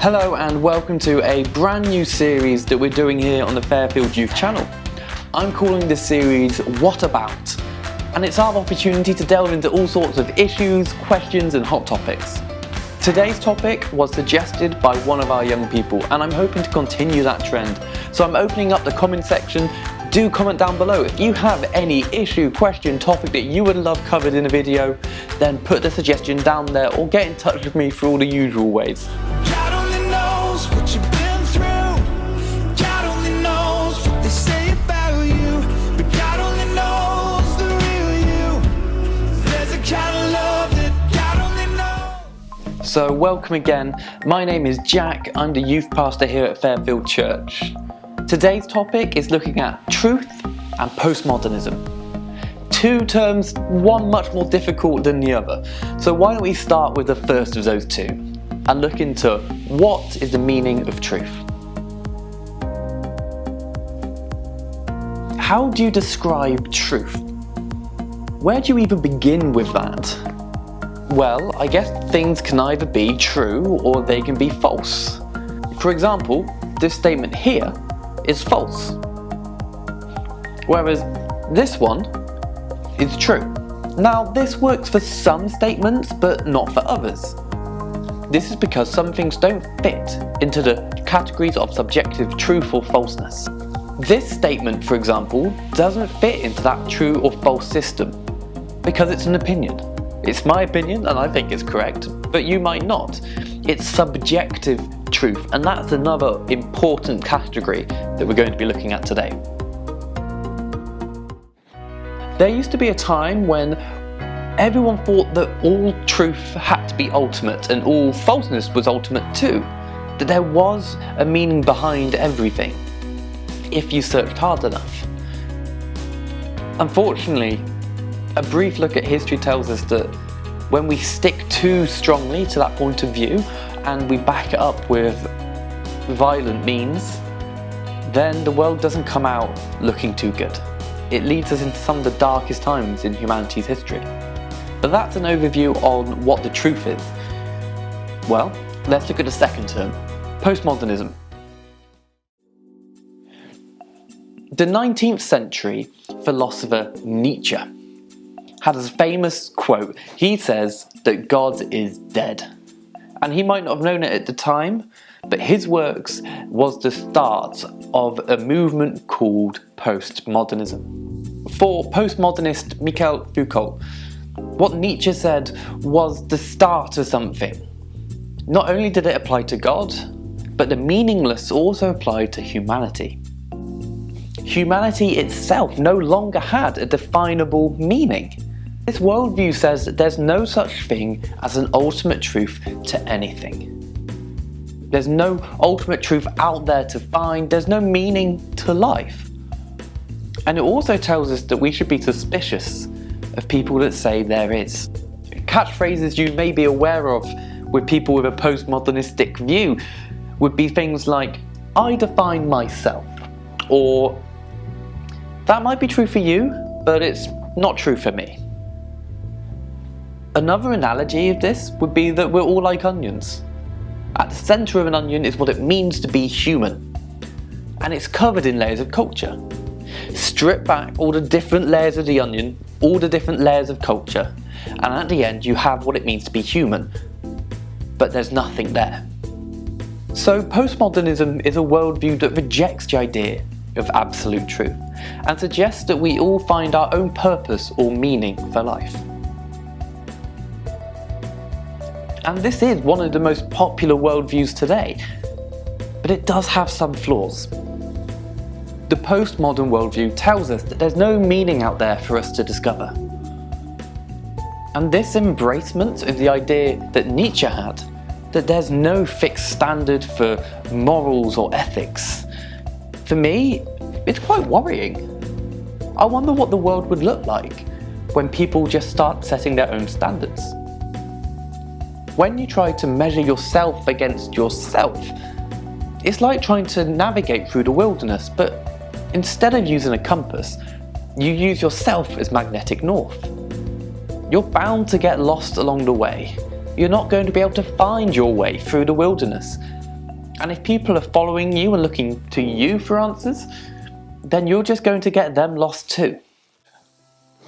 Hello and welcome to a brand new series that we're doing here on the Fairfield Youth channel. I'm calling this series What About? And it's our opportunity to delve into all sorts of issues, questions and hot topics. Today's topic was suggested by one of our young people and I'm hoping to continue that trend. So I'm opening up the comment section. Do comment down below. If you have any issue, question, topic that you would love covered in a video, then put the suggestion down there or get in touch with me through all the usual ways. God only knows what you've been through. God only knows what they say about you. But God only knows the real you. There's a kind of love that God only knows. So welcome again. My name is Jack. I'm the youth pastor here at Fairfield Church. Today's topic is looking at truth and postmodernism. Two terms, one much more difficult than the other. So why don't we start with the first of those two and look into what is the meaning of truth. How do you describe truth? Where do you even begin with that? Well, I guess things can either be true or they can be false. For example, this statement here is false, whereas this one is true. Now this works for some statements but not for others. This is because some things don't fit into the categories of subjective truth or falseness. This statement, for example, doesn't fit into that true or false system because it's an opinion. It's my opinion and I think it's correct, but you might not. It's subjective truth, and that's another important category that we're going to be looking at today. There used to be a time when everyone thought that all truth had to be ultimate and all falseness was ultimate too, that there was a meaning behind everything if you searched hard enough. Unfortunately, a brief look at history tells us that when we stick too strongly to that point of view and we back it up with violent means, then the world doesn't come out looking too good. It leads us into some of the darkest times in humanity's history. But that's an overview on what the truth is. Well, let's look at the second term, postmodernism. The 19th century philosopher Nietzsche had a famous quote. He says that God is dead. And he might not have known it at the time, but his works was the start of a movement called postmodernism. For postmodernist Michel Foucault, what Nietzsche said was the start of something. Not only did it apply to God, but the meaningless also applied to humanity. Humanity itself no longer had a definable meaning. This worldview says that there's no such thing as an ultimate truth to anything. There's no ultimate truth out there to find, there's no meaning to life. And it also tells us that we should be suspicious of people that say there is. Catchphrases you may be aware of with people with a postmodernistic view would be things like, I define myself, or that might be true for you, but it's not true for me. Another analogy of this would be that we're all like onions. At the centre of an onion is what it means to be human, and it's covered in layers of culture. Strip back all the different layers of the onion, all the different layers of culture, and at the end you have what it means to be human, but there's nothing there. So postmodernism is a worldview that rejects the idea of absolute truth and suggests that we all find our own purpose or meaning for life. And this is one of the most popular worldviews today, but it does have some flaws. The postmodern worldview tells us that there's no meaning out there for us to discover. And this embracement of the idea that Nietzsche had, that there's no fixed standard for morals or ethics, for me, it's quite worrying. I wonder what the world would look like when people just start setting their own standards. When you try to measure yourself against yourself, it's like trying to navigate through the wilderness, but instead of using a compass, you use yourself as magnetic north. You're bound to get lost along the way. You're not going to be able to find your way through the wilderness And if people are following you and looking to you for answers, then you're just going to get them lost too.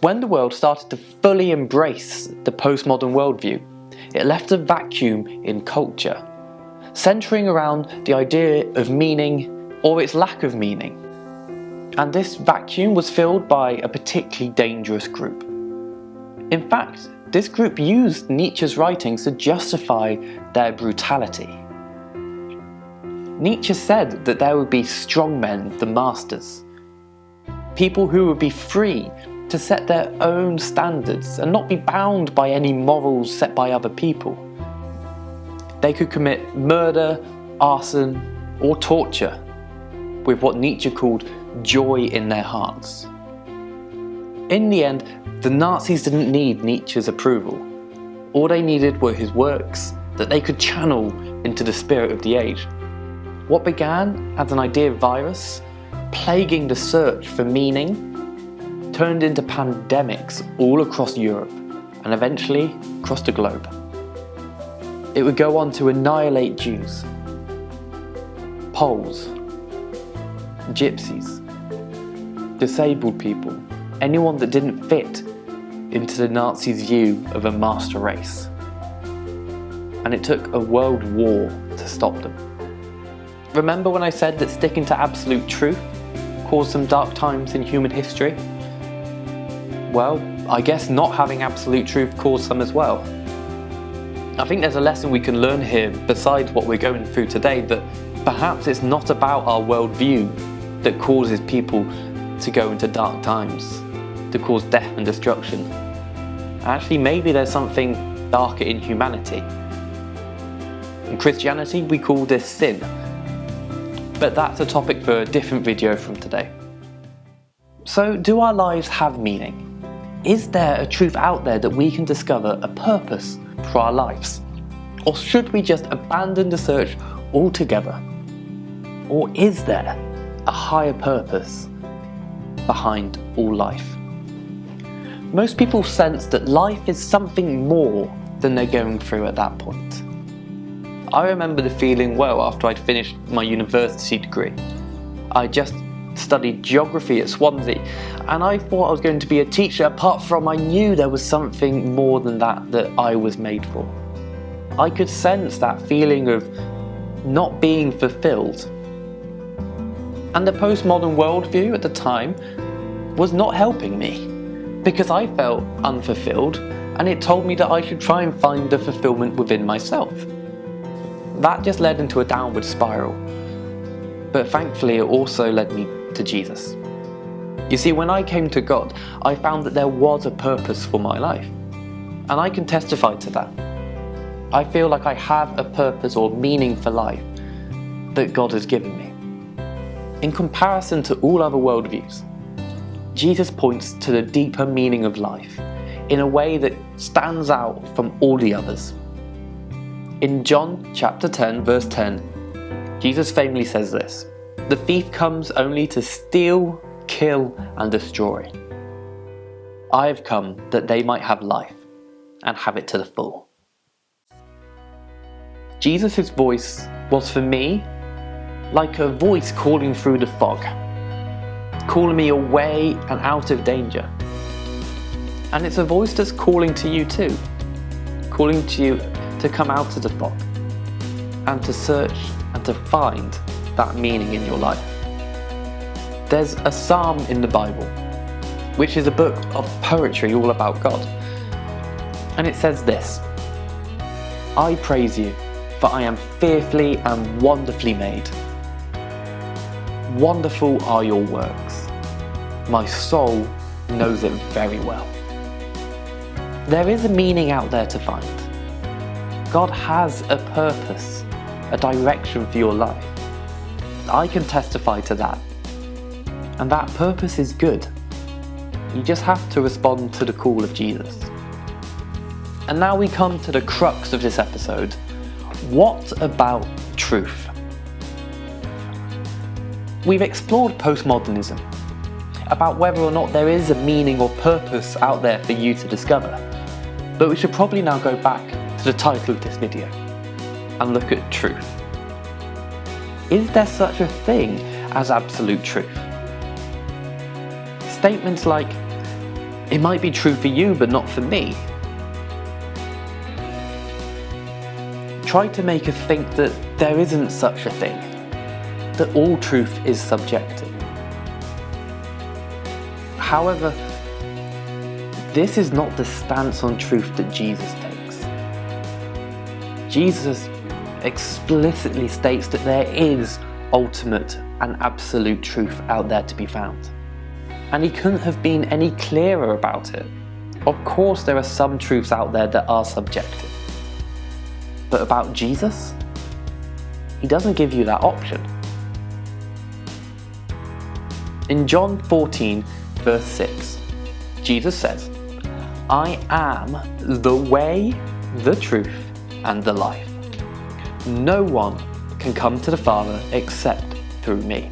When the world started to fully embrace the postmodern worldview, it left a vacuum in culture, centering around the idea of meaning or its lack of meaning. And this vacuum was filled by a particularly dangerous group. In fact, this group used Nietzsche's writings to justify their brutality. Nietzsche said that there would be strongmen, the masters, people who would be free to set their own standards and not be bound by any morals set by other people. They could commit murder, arson, or torture with what Nietzsche called joy in their hearts. In the end, the Nazis didn't need Nietzsche's approval. All they needed were his works that they could channel into the spirit of the age. What began as an idea virus, plaguing the search for meaning, turned into pandemics all across Europe and eventually across the globe. It would go on to annihilate Jews, Poles, Gypsies, disabled people, anyone that didn't fit into the Nazis' view of a master race. And it took a world war to stop them. Remember when I said that sticking to absolute truth caused some dark times in human history? Well, I guess not having absolute truth caused some as well. I think there's a lesson we can learn here besides what we're going through today, that perhaps it's not about our worldview that causes people to go into dark times, to cause death and destruction. Actually, maybe there's something darker in humanity. In Christianity, we call this sin. But that's a topic for a different video from today. So, do our lives have meaning? Is there a truth out there that we can discover a purpose for our lives? Or should we just abandon the search altogether? Or is there a higher purpose behind all life? Most people sense that life is something more than they're going through at that point. I remember the feeling well after I'd finished my university degree. I just studied geography at Swansea, and I thought I was going to be a teacher, apart from I knew there was something more than that I was made for. I could sense that feeling of not being fulfilled. And the postmodern worldview at the time was not helping me, because I felt unfulfilled, and it told me that I should try and find the fulfillment within myself. That just led into a downward spiral. But thankfully it also led me to Jesus. You see, when I came to God, I found that there was a purpose for my life. And I can testify to that. I feel like I have a purpose or meaning for life that God has given me. In comparison to all other worldviews, Jesus points to the deeper meaning of life in a way that stands out from all the others. In John chapter 10, verse 10, Jesus famously says this: "The thief comes only to steal, kill, and destroy. I have come that they might have life, and have it to the full." Jesus' voice was for me like a voice calling through the fog, calling me away and out of danger. And it's a voice that's calling to you too, calling to you to come out of the fog and to search and to find that meaning in your life. There's a psalm in the Bible, which is a book of poetry all about God. And it says this: "I praise you, for I am fearfully and wonderfully made. Wonderful are your works. My soul knows it very well." There is a meaning out there to find. God has a purpose, a direction for your life. I can testify to that. And that purpose is good. You just have to respond to the call of Jesus. And now we come to the crux of this episode. What about truth? We've explored postmodernism, about whether or not there is a meaning or purpose out there for you to discover. But we should probably now go back to the title of this video and look at truth. is there such a thing as absolute truth? Statements like, it might be true for you but not for me, try to make us think that there isn't such a thing, that all truth is subjective. However, this is not the stance on truth that Jesus takes. Jesus explicitly states that there is ultimate and absolute truth out there to be found. And he couldn't have been any clearer about it. Of course there are some truths out there that are subjective. But about Jesus, he doesn't give you that option. In John 14, verse 6, Jesus says, I am the way, the truth, and the life. No one can come to the Father except through me.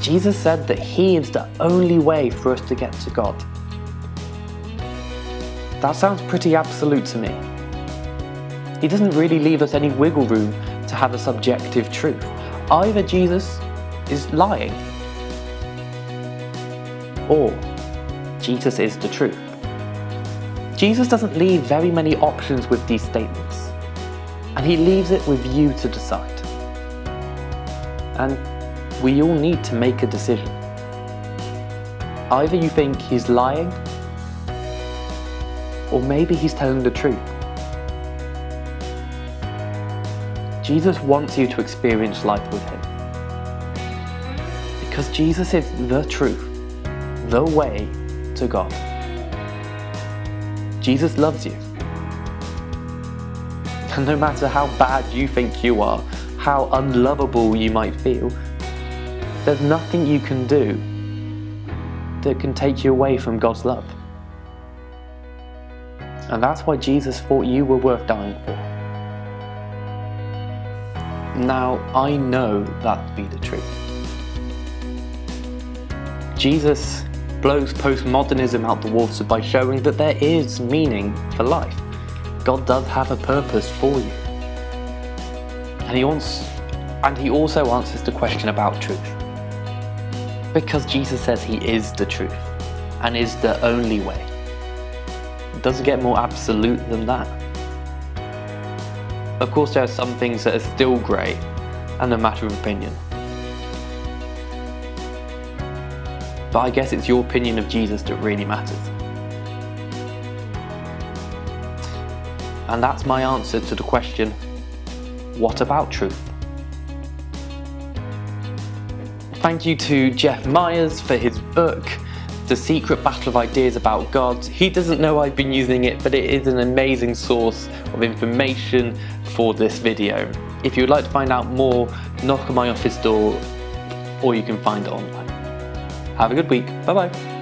Jesus said that he is the only way for us to get to God. That sounds pretty absolute to me. He doesn't really leave us any wiggle room to have a subjective truth. Either Jesus is lying, or Jesus is the truth. Jesus doesn't leave very many options with these statements, and he leaves it with you to decide. And we all need to make a decision. Either you think he's lying, or maybe he's telling the truth. Jesus wants you to experience life with him. Because Jesus is the truth, the way to God. Jesus loves you. And no matter how bad you think you are, how unlovable you might feel, there's nothing you can do that can take you away from God's love. And that's why Jesus thought you were worth dying for. Now, I know that to be the truth. Jesus blows post-modernism out the water by showing that there is meaning for life. God does have a purpose for you. And he also answers the question about truth. Because Jesus says he is the truth and is the only way. It doesn't get more absolute than that. Of course, there are some things that are still grey and a matter of opinion. But I guess it's your opinion of Jesus that really matters. And that's my answer to the question, what about truth? Thank you to Jeff Myers for his book, The Secret Battle of Ideas About God. He doesn't know I've been using it, but it is an amazing source of information for this video. If you would like to find out more, knock on my office door, or you can find it online. Have a good week. Bye bye.